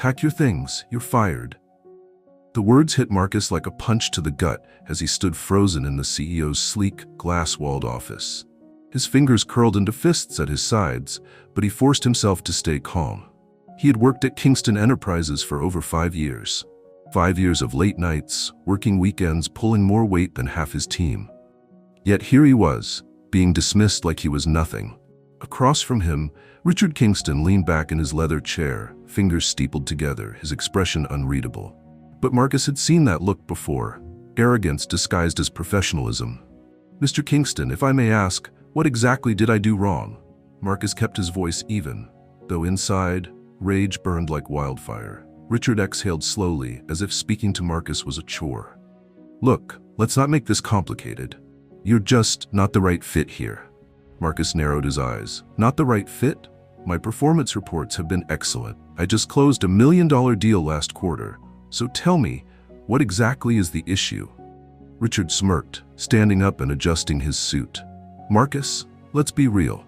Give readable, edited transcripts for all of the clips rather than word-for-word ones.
"Pack your things, you're fired." The words hit Marcus like a punch to the gut as he stood frozen in the CEO's sleek, glass-walled office. His fingers curled into fists at his sides, but he forced himself to stay calm. He had worked at Kingston Enterprises for over 5 years. 5 years of late nights, working weekends, pulling more weight than half his team. Yet here he was, being dismissed like he was nothing. Across from him, Richard Kingston leaned back in his leather chair, fingers steepled together, his expression unreadable. But Marcus had seen that look before, arrogance disguised as professionalism. "Mr. Kingston, if I may ask, what exactly did I do wrong?" Marcus kept his voice even, though inside, rage burned like wildfire. Richard exhaled slowly, as if speaking to Marcus was a chore. "Look, let's not make this complicated. You're just not the right fit here." Marcus narrowed his eyes. "Not the right fit? My performance reports have been excellent. I just closed $1 million deal last quarter. So tell me, what exactly is the issue?" Richard smirked, standing up and adjusting his suit. "Marcus, let's be real.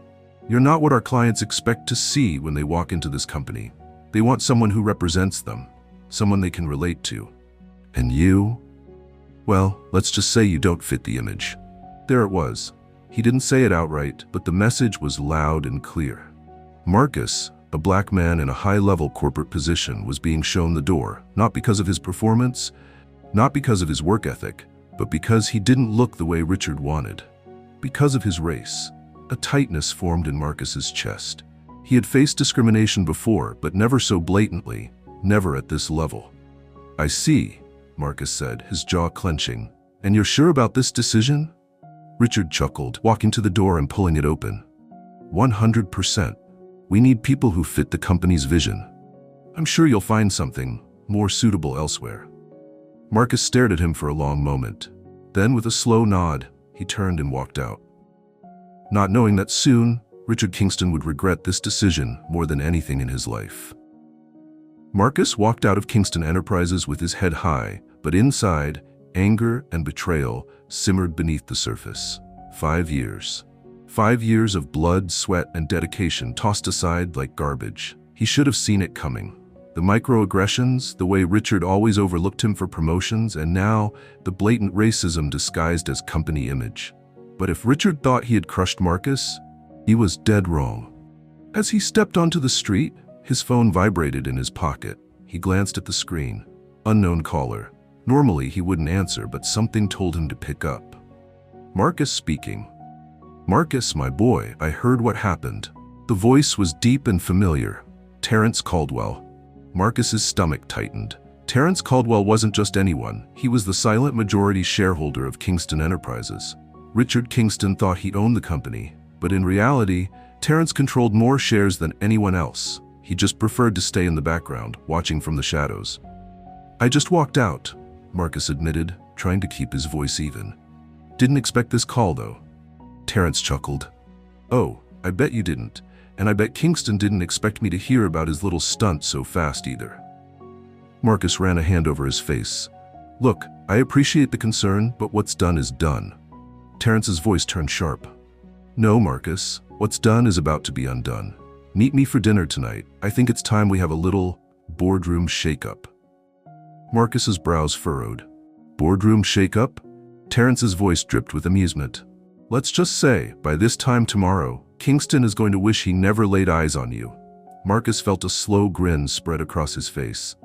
You're not what our clients expect to see when they walk into this company. They want someone who represents them, someone they can relate to. And you? Well, let's just say you don't fit the image." There it was. He didn't say it outright, but the message was loud and clear. Marcus, a black man in a high-level corporate position, was being shown the door, not because of his performance, not because of his work ethic, but because he didn't look the way Richard wanted. Because of his race. A tightness formed in Marcus's chest. He had faced discrimination before, but never so blatantly, never at this level. "I see," Marcus said, his jaw clenching. "And you're sure about this decision?" Richard chuckled, walking to the door and pulling it open. 100%. We need people who fit the company's vision. I'm sure you'll find something more suitable elsewhere." Marcus stared at him for a long moment. Then, with a slow nod, he turned and walked out. Not knowing that soon, Richard Kingston would regret this decision more than anything in his life. Marcus walked out of Kingston Enterprises with his head high, but inside, anger and betrayal simmered beneath the surface. 5 years. 5 years of blood, sweat, and dedication tossed aside like garbage. He should have seen it coming. The microaggressions, the way Richard always overlooked him for promotions, and now the blatant racism disguised as company image. But if Richard thought he had crushed Marcus, he was dead wrong. As he stepped onto the street, his phone vibrated in his pocket. He glanced at the screen. Unknown caller. Normally he wouldn't answer, but something told him to pick up. Marcus speaking. "Marcus, my boy, I heard what happened." The voice was deep and familiar. Terrence Caldwell. Marcus's stomach tightened. Terrence Caldwell wasn't just anyone. He was the silent majority shareholder of Kingston Enterprises. Richard Kingston thought he owned the company, but in reality, Terrence controlled more shares than anyone else. He just preferred to stay in the background, watching from the shadows. "I just walked out," Marcus admitted, trying to keep his voice even. "Didn't expect this call, though." Terrence chuckled. "Oh, I bet you didn't. And I bet Kingston didn't expect me to hear about his little stunt so fast either." Marcus ran a hand over his face. "Look, I appreciate the concern, but what's done is done." Terrence's voice turned sharp. "No, Marcus, what's done is about to be undone. Meet me for dinner tonight. I think it's time we have a little boardroom shake-up." Marcus's brows furrowed. "Boardroom shake-up?" Terrence's voice dripped with amusement. "Let's just say, by this time tomorrow, Kingston is going to wish he never laid eyes on you." Marcus felt a slow grin spread across his face.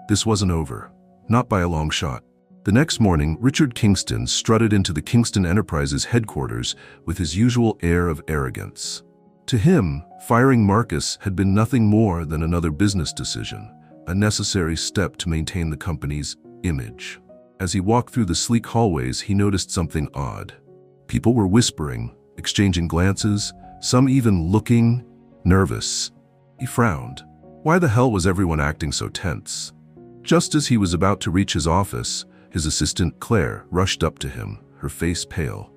This wasn't over. Not by a long shot. The next morning, Richard Kingston strutted into the Kingston Enterprises headquarters with his usual air of arrogance. To him, firing Marcus had been nothing more than another business decision, a necessary step to maintain the company's image. As he walked through the sleek hallways, he noticed something odd. People were whispering, exchanging glances, some even looking nervous. He frowned. Why the hell was everyone acting so tense? Just as he was about to reach his office, his assistant Claire rushed up to him, her face pale.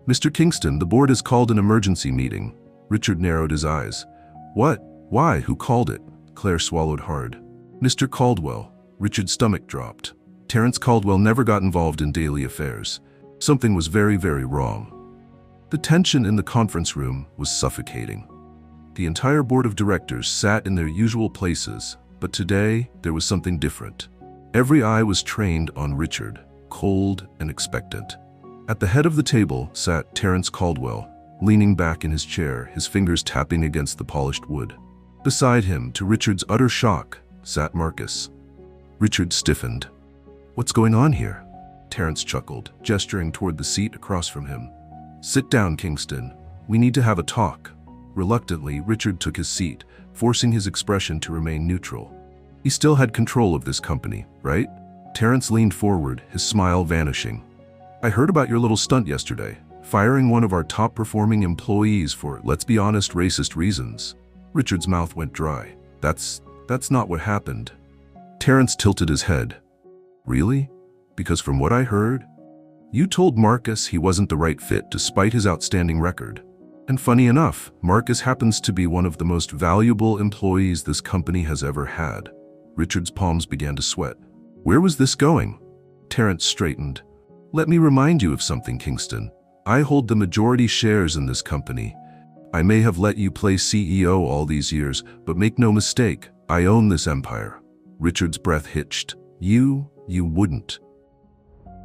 "Mr. Kingston, the board has called an emergency meeting." Richard narrowed his eyes. "What? Why? Who called it?" Claire swallowed hard. "Mr. Caldwell." Richard's stomach dropped. Terrence Caldwell never got involved in daily affairs. Something was very, very wrong. The tension in the conference room was suffocating. The entire board of directors sat in their usual places, But today, there was something different. Every eye was trained on Richard, cold and expectant. At the head of the table sat Terence Caldwell, leaning back in his chair, his fingers tapping against the polished wood. Beside him, to Richard's utter shock, sat Marcus. Richard stiffened. "What's going on here?" Terence chuckled, gesturing toward the seat across from him. "Sit down, Kingston. We need to have a talk." Reluctantly, Richard took his seat, forcing his expression to remain neutral. He still had control of this company, right? Terence leaned forward, his smile vanishing. "I heard about your little stunt yesterday, firing one of our top-performing employees for, let's be honest, racist reasons." Richard's mouth went dry. That's not what happened." Terence tilted his head. "Really? Because from what I heard, you told Marcus he wasn't the right fit despite his outstanding record. And funny enough, Marcus happens to be one of the most valuable employees this company has ever had." Richard's palms began to sweat. "Where was this going?" Terence straightened. "Let me remind you of something, Kingston. I hold the majority shares in this company. I may have let you play CEO all these years, but make no mistake, I own this empire." Richard's breath hitched. You wouldn't."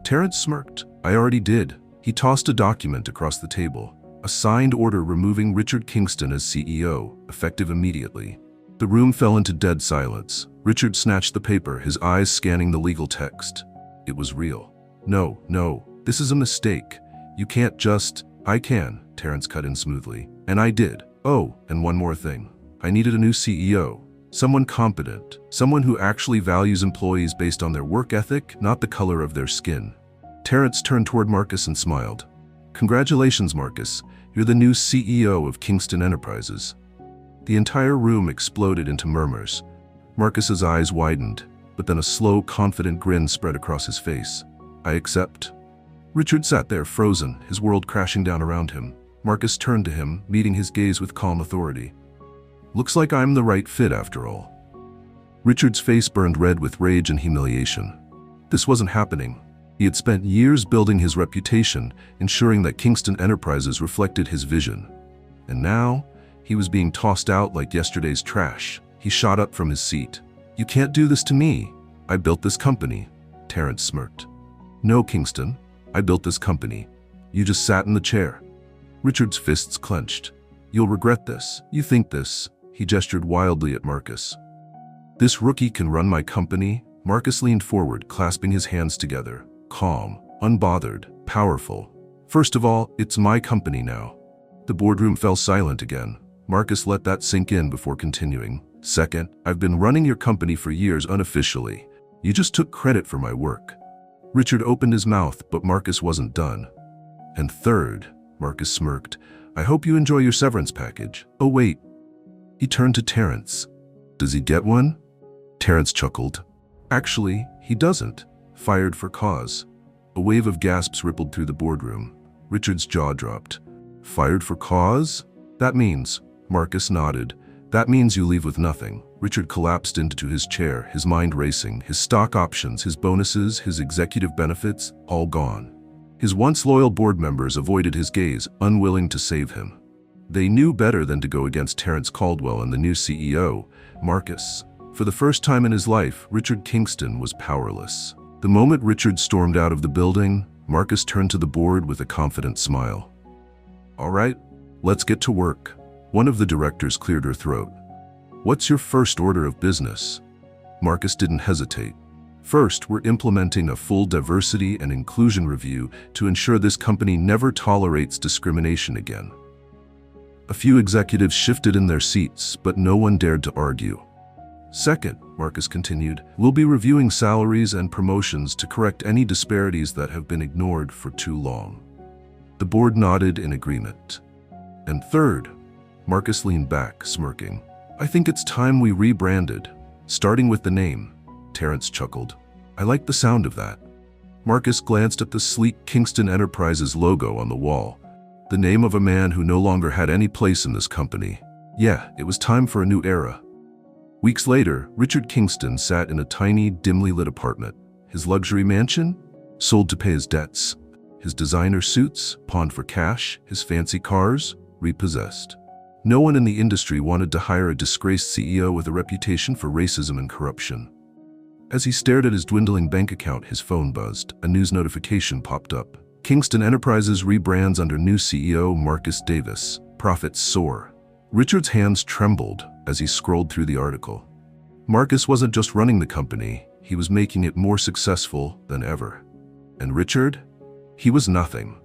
Terence smirked. "I already did." He tossed a document across the table. A signed order removing Richard Kingston as CEO, effective immediately. The room fell into dead silence. Richard snatched the paper, his eyes scanning the legal text. It was real. No, this is a mistake. You can't just—" "I can," Terence cut in smoothly. "And I did. Oh, and one more thing. I needed a new CEO. Someone competent. Someone who actually values employees based on their work ethic, not the color of their skin." Terence turned toward Marcus and smiled. "Congratulations, Marcus. You're the new CEO of Kingston Enterprises." The entire room exploded into murmurs. Marcus's eyes widened, but then a slow, confident grin spread across his face. "I accept." Richard sat there frozen, his world crashing down around him. Marcus turned to him, meeting his gaze with calm authority. "Looks like I'm the right fit after all." Richard's face burned red with rage and humiliation. This wasn't happening. He had spent years building his reputation, ensuring that Kingston Enterprises reflected his vision. And now, he was being tossed out like yesterday's trash. He shot up from his seat. "You can't do this to me. I built this company." Terence smirked. "No, Kingston. I built this company. You just sat in the chair." Richard's fists clenched. "You'll regret this. You think this." He gestured wildly at Marcus. "This rookie can run my company?" Marcus leaned forward, clasping his hands together. Calm, unbothered, powerful. "First of all, it's my company now." The boardroom fell silent again. Marcus let that sink in before continuing. "Second, I've been running your company for years unofficially. You just took credit for my work." Richard opened his mouth, but Marcus wasn't done. "And third," Marcus smirked, "I hope you enjoy your severance package." "Oh wait." He turned to Terence. "Does he get one?" Terence chuckled. "Actually, he doesn't. Fired for cause." A wave of gasps rippled through the boardroom. Richard's jaw dropped. "Fired for cause? That means—" Marcus nodded. "That means you leave with nothing." Richard collapsed into his chair, his mind racing. His stock options, his bonuses, his executive benefits, all gone. His once loyal board members avoided his gaze, unwilling to save him. They knew better than to go against Terence Caldwell and the new CEO, Marcus. For the first time in his life, Richard Kingston was powerless. The moment Richard stormed out of the building, Marcus turned to the board with a confident smile. "All right, let's get to work." One of the directors cleared her throat. "What's your first order of business?" Marcus didn't hesitate. "First, we're implementing a full diversity and inclusion review to ensure this company never tolerates discrimination again." A few executives shifted in their seats, but no one dared to argue. "Second," Marcus continued, "we'll be reviewing salaries and promotions to correct any disparities that have been ignored for too long." The board nodded in agreement. "And third," Marcus leaned back, smirking, "I think it's time we rebranded, starting with the name." Terence chuckled. "I like the sound of that." Marcus glanced at the sleek Kingston Enterprises logo on the wall, the name of a man who no longer had any place in this company. Yeah, it was time for a new era. Weeks later, Richard Kingston sat in a tiny, dimly lit apartment. His luxury mansion? Sold to pay his debts. His designer suits? Pawned for cash. His fancy cars? Repossessed. No one in the industry wanted to hire a disgraced CEO with a reputation for racism and corruption. As he stared at his dwindling bank account, his phone buzzed. A news notification popped up. Kingston Enterprises rebrands under new CEO Marcus Davis. Profits soar. Richard's hands trembled as he scrolled through the article. Marcus wasn't just running the company, he was making it more successful than ever. And Richard? He was nothing.